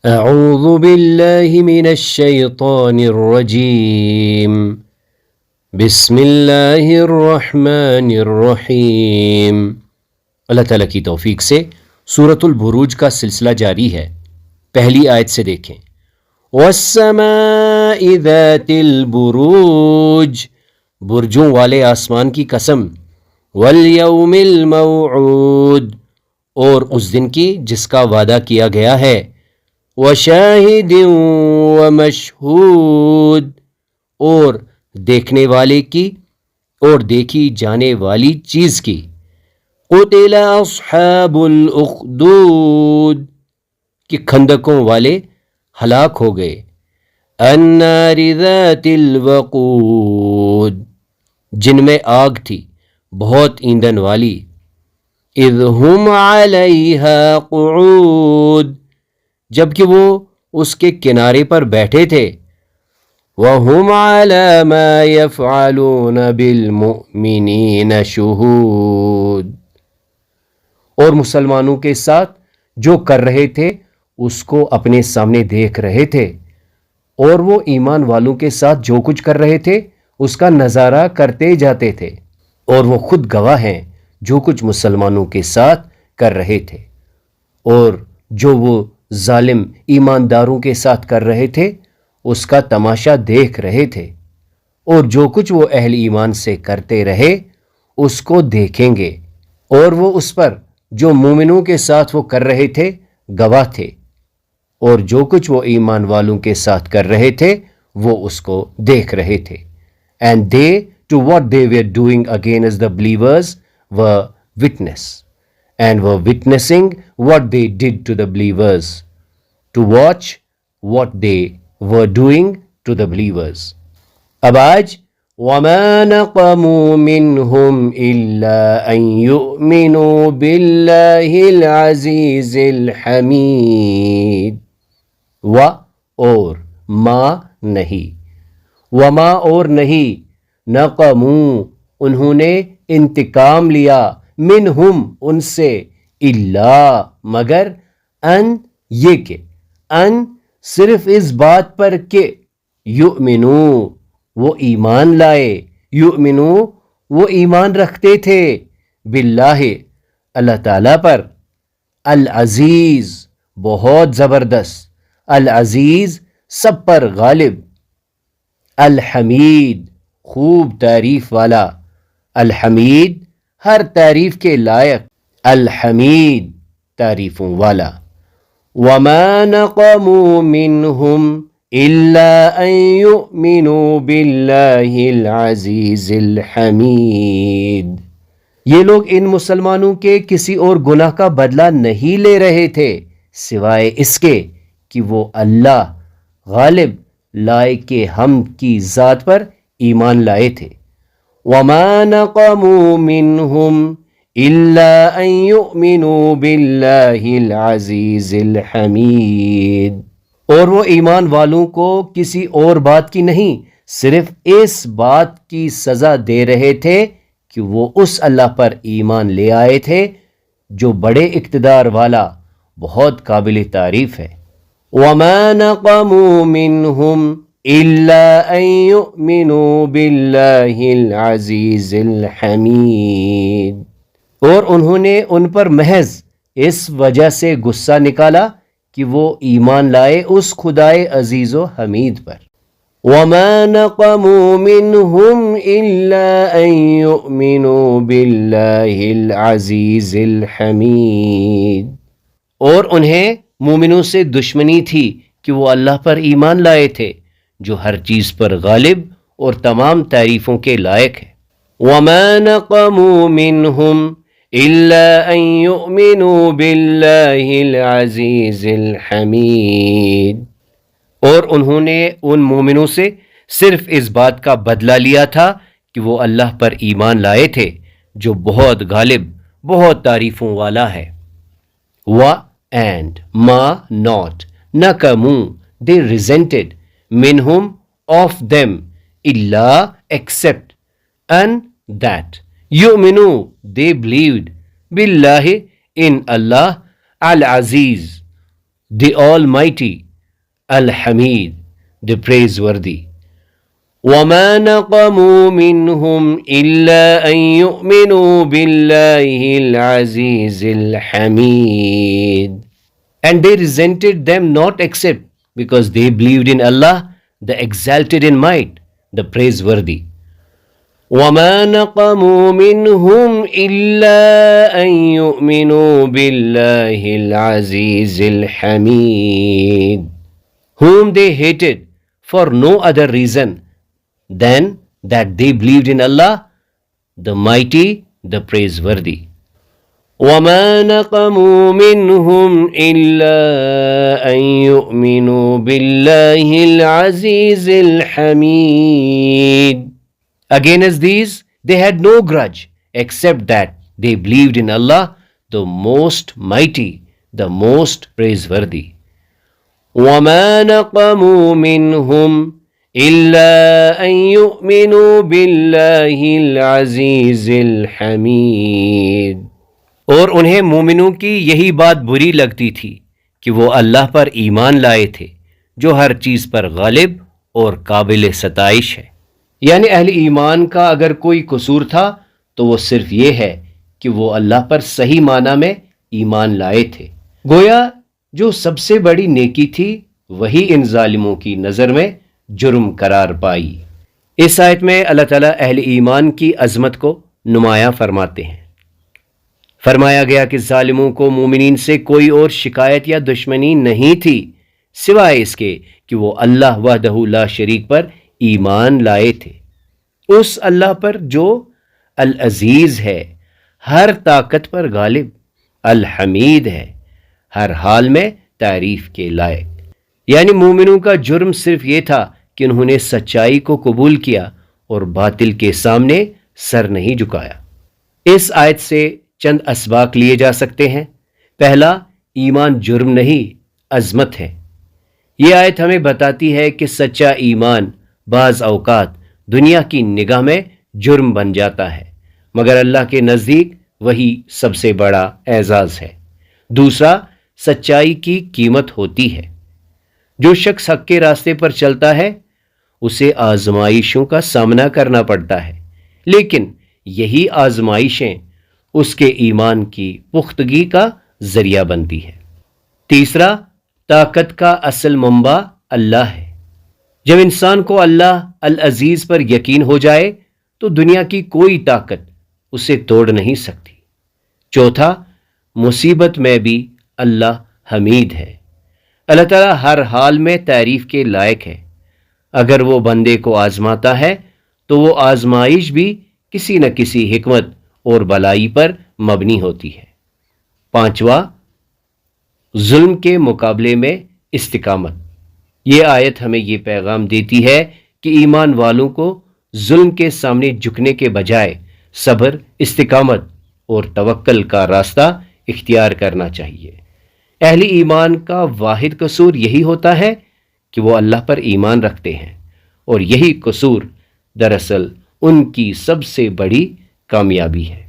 اعوذ باللہ من الشیطان الرجیم بسم اللہ الرحمن الرحیم۔ اللہ تعالیٰ کی توفیق سے سورۃ البروج کا سلسلہ جاری ہے۔ پہلی آیت سے دیکھیں، وَالسَّمَاءِ ذَاتِ الْبُرُوجِ، برجوں والے آسمان کی قسم، وَالْيَوْمِ الْمَوْعُودِ، اور اس دن کی جس کا وعدہ کیا گیا ہے، وَشَاهِدٍ وَمَشْهُودٍ، اور دیکھنے والے کی اور دیکھی جانے والی چیز کی، قُتِلَ أَصْحَابُ الْأُخْدُودِ، کہ کھندقوں والے ہلاک ہو گئے، النَّارِ ذَاتِ الْوَقُودِ، جن میں آگ تھی بہت ایندھن والی، اِذْ هُمْ عَلَيْهَا قُعُودٌ، جبکہ وہ اس کے کنارے پر بیٹھے تھے، وَهُمْ عَلَى مَا يَفْعَلُونَ بِالْمُؤْمِنِينَ شُهُودٌ، اور مسلمانوں کے ساتھ جو کر رہے تھے اس کو اپنے سامنے دیکھ رہے تھے، اور وہ ایمان والوں کے ساتھ جو کچھ کر رہے تھے اس کا نظارہ کرتے جاتے تھے، اور وہ خود گواہ ہیں جو کچھ مسلمانوں کے ساتھ کر رہے تھے، اور جو وہ ظالم ایمانداروں کے ساتھ کر رہے تھے اس کا تماشا دیکھ رہے تھے، اور جو کچھ وہ اہل ایمان سے کرتے رہے اس کو دیکھیں گے، اور وہ اس پر جو مومنوں کے ساتھ وہ کر رہے تھے گواہ تھے، اور جو کچھ وہ ایمان والوں کے ساتھ کر رہے تھے وہ اس کو دیکھ رہے تھے۔ And they to what they were doing against the believers were witness, and were witnessing what they did to the believers, to watch what they were doing to the believers. اب آج وَمَا نَقَمُوا مِنْهُمْ إِلَّا أَن يُؤْمِنُوا بِاللَّهِ الْعَزِيزِ الْحَمِيدِ، اور ما نہیں، وما اور نہیں، نقموا انہوں نے انتقام لیا، منہم ان سے، الا مگر، ان یہ کہ، ان صرف اس بات پر کہ، یؤمنو وہ ایمان لائے، یؤمنو وہ ایمان رکھتے تھے، باللہ اللہ تعالیٰ پر، العزیز بہت زبردست، العزیز سب پر غالب، الحمید خوب تعریف والا، الحمید ہر تعریف کے لائق، الحمید تعریفوں والا۔ وَمَا نَقَمُوا مِنْهُمْ إِلَّا أَن يُؤْمِنُوا بِاللَّهِ الْعَزِيزِ الْحَمِيدِ، یہ لوگ ان مسلمانوں کے کسی اور گناہ کا بدلہ نہیں لے رہے تھے سوائے اس کے کہ وہ اللہ غالب لائق حمد کی ذات پر ایمان لائے تھے۔ وَمَا نَقَمُوا مِنْهُمْ إِلَّا أَن يُؤْمِنُوا بِاللَّهِ الْعَزِيزِ الْحَمِيدِ، اور وہ ایمان والوں کو کسی اور بات کی نہیں، صرف اس بات کی سزا دے رہے تھے کہ وہ اس اللہ پر ایمان لے آئے تھے جو بڑے اقتدار والا بہت قابل تعریف ہے۔ وَمَا نَقَمُوا مِنْهُمْ إِلَّا أَن يُؤْمِنُوا بِاللَّهِ الْعَزِيزِ الْحَمِيدِ، اور انہوں نے ان پر محض اس وجہ سے غصہ نکالا کہ وہ ایمان لائے اس خدائے عزیز و حمید پر۔ وَمَا نَقَمُوا مِنْهُمْ إِلَّا أَن يُؤْمِنُوا بِاللَّهِ الْعَزِيزِ الْحَمِيدِ، اور انہیں مومنوں سے دشمنی تھی کہ وہ اللہ پر ایمان لائے تھے جو ہر چیز پر غالب اور تمام تعریفوں کے لائق ہے۔ وَمَا نَقَمُوا مِنْهُمْ إِلَّا أَن يُؤْمِنُوا بِاللَّهِ الْعَزِيزِ الْحَمِيدِ، اور انہوں نے ان مومنوں سے صرف اس بات کا بدلہ لیا تھا کہ وہ اللہ پر ایمان لائے تھے جو بہت غالب بہت تعریفوں والا ہے۔ And ma not, nakamu they resented, minhum of them, illa except, and that, yu'minu they believed, billahi in Allah, al-aziz the Almighty, Al-Hamid, the praiseworthy. وَمَا نَقَمُوا مِنْهُمْ إِلَّا أَن يُؤْمِنُوا بِاللَّهِ الْعَزِيزِ الْحَمِيدِ. And they resented them not except because they believed in Allah, the exalted in might, the praiseworthy. وَمَا نَقَمُوا مِنْهُمْ إِلَّا أَن يُؤْمِنُوا بِاللَّهِ الْعَزِيزِ الْحَمِيدِ, whom they hated for no other reason than that they believed in Allah, the mighty, the praiseworthy. وَمَا نَقَمُوا مِنْهُمْ إِلَّا أَن يُؤْمِنُوا بِاللَّهِ الْعَزِيزِ الْحَمِيدِ. Against these, they had no grudge except that they believed in Allah, the most mighty, the most praiseworthy. وَمَا نَقَمُوا مِنْهُمْ إِلَّا أَن يُؤْمِنُوا بِاللَّهِ الْعَزِيزِ الْحَمِيدِ. اور انہیں مومنوں کی یہی بات بری لگتی تھی کہ وہ اللہ پر ایمان لائے تھے جو ہر چیز پر غالب اور قابل ستائش ہے. یعنی اہل ایمان کا اگر کوئی قصور تھا تو وہ صرف یہ ہے کہ وہ اللہ پر صحیح معنی میں ایمان لائے تھے. گویا جو سب سے بڑی نیکی تھی وہی ان ظالموں کی نظر میں جرم قرار پائی. اس آیت میں اللہ تعالیٰ اہل ایمان کی عظمت کو نمایاں فرماتے ہیں. فرمایا گیا کہ ظالموں کو مومنین سے کوئی اور شکایت یا دشمنی نہیں تھی سوائے اس کے کہ وہ اللہ وحدہ لا شریک پر ایمان لائے تھے، اس اللہ پر جو العزیز ہے، ہر طاقت پر غالب، الحمید ہے، ہر حال میں تعریف کے لائق. یعنی مومنوں کا جرم صرف یہ تھا کہ انہوں نے سچائی کو قبول کیا اور باطل کے سامنے سر نہیں جھکایا. اس آیت سے چند اسباق لیے جا سکتے ہیں. پہلا، ایمان جرم نہیں عظمت ہے. یہ آیت ہمیں بتاتی ہے کہ سچا ایمان بعض اوقات دنیا کی نگاہ میں جرم بن جاتا ہے مگر اللہ کے نزدیک وہی سب سے بڑا اعزاز ہے. دوسرا، سچائی کی قیمت ہوتی ہے. جو شخص حق کے راستے پر چلتا ہے اسے آزمائشوں کا سامنا کرنا پڑتا ہے، لیکن یہی آزمائشیں اس کے ایمان کی پختگی کا ذریعہ بنتی ہے. تیسرا، طاقت کا اصل منبع اللہ ہے. جب انسان کو اللہ العزیز پر یقین ہو جائے تو دنیا کی کوئی طاقت اسے توڑ نہیں سکتی. چوتھا، مصیبت میں بھی اللہ حمید ہے. اللہ تعالیٰ ہر حال میں تعریف کے لائق ہے. اگر وہ بندے کو آزماتا ہے تو وہ آزمائش بھی کسی نہ کسی حکمت اور بلائی پر مبنی ہوتی ہے. پانچواں، ظلم کے مقابلے میں استقامت. یہ آیت ہمیں یہ پیغام دیتی ہے کہ ایمان والوں کو ظلم کے سامنے جھکنے کے بجائے صبر، استقامت اور توکل کا راستہ اختیار کرنا چاہیے. اہل ایمان کا واحد قصور یہی ہوتا ہے کہ وہ اللہ پر ایمان رکھتے ہیں، اور یہی قصور دراصل ان کی سب سے بڑی کامیابی ہے.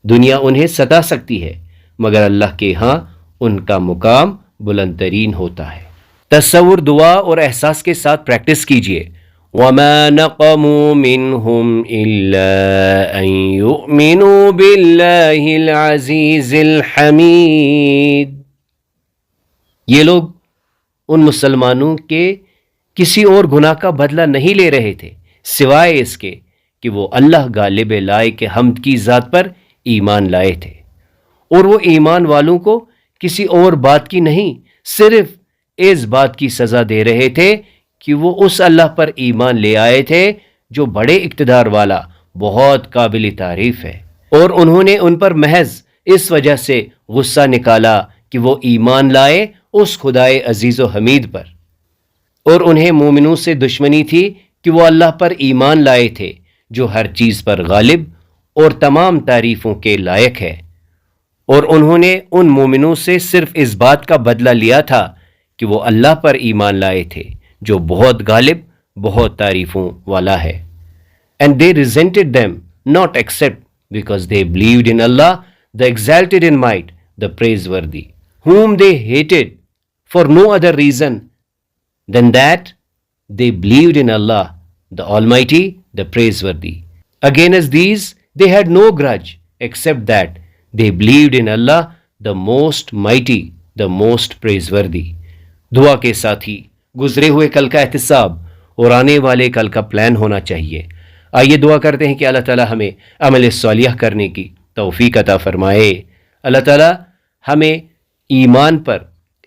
دنیا انہیں ستا سکتی ہے مگر اللہ کے ہاں ان کا مقام بلند ترین ہوتا ہے. تصور، دعا اور احساس کے ساتھ پریکٹس کیجئے. وَمَا نَقَمُوا مِنْهُمْ إِلَّا أَن يُؤْمِنُوا بِاللَّهِ الْعَزِيزِ الْحَمِيدِ. یہ لوگ ان مسلمانوں کے کسی اور گناہ کا بدلہ نہیں لے رہے تھے سوائے اس کے کہ وہ اللہ غالب لائق حمد کی ذات پر ایمان لائے تھے، اور وہ ایمان والوں کو کسی اور بات کی نہیں، صرف اس بات کی سزا دے رہے تھے کہ وہ اس اللہ پر ایمان لے آئے تھے جو بڑے اقتدار والا، بہت قابل تعریف ہے، اور انہوں نے ان پر محض اس وجہ سے غصہ نکالا کہ وہ ایمان لائے اس خدائے عزیز و حمید پر. اور انہیں مومنوں سے دشمنی تھی کہ وہ اللہ پر ایمان لائے تھے جو ہر چیز پر غالب اور تمام تعریفوں کے لائق ہے. اور انہوں نے ان مومنوں سے صرف اس بات کا بدلہ لیا تھا کہ وہ اللہ پر ایمان لائے تھے جو بہت غالب، بہت تعریفوں والا ہے. And they resented them not except because they believed in Allah, the exalted in might, the praiseworthy, whom they hated for no other reason than that they believed in Allah, the Almighty, the Praiseworthy. Against these, they had no grudge except that they believed in Allah, the Most Mighty, the Most Praiseworthy. دعا کے ساتھی گزرے ہوئے کل کا احتساب اور آنے والے کل کا پلان ہونا چاہیے. آئیے دعا کرتے ہیں کہ اللہ تعالی ہمیں عمل صالح کرنے کی توفیق عطا فرمائے. اللہ تعالی ہمیں ایمان پر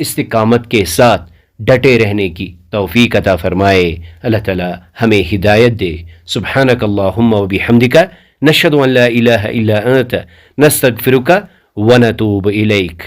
استقامت کے ساتھ ڈٹے رہنے کی توفیق عطا فرمائے. اللہ تعالی ہمیں ہدایت دے. سبحانک اللہم و بحمدک نشہد ان لا الہ الا انت نستغفرک ونتوب الیک.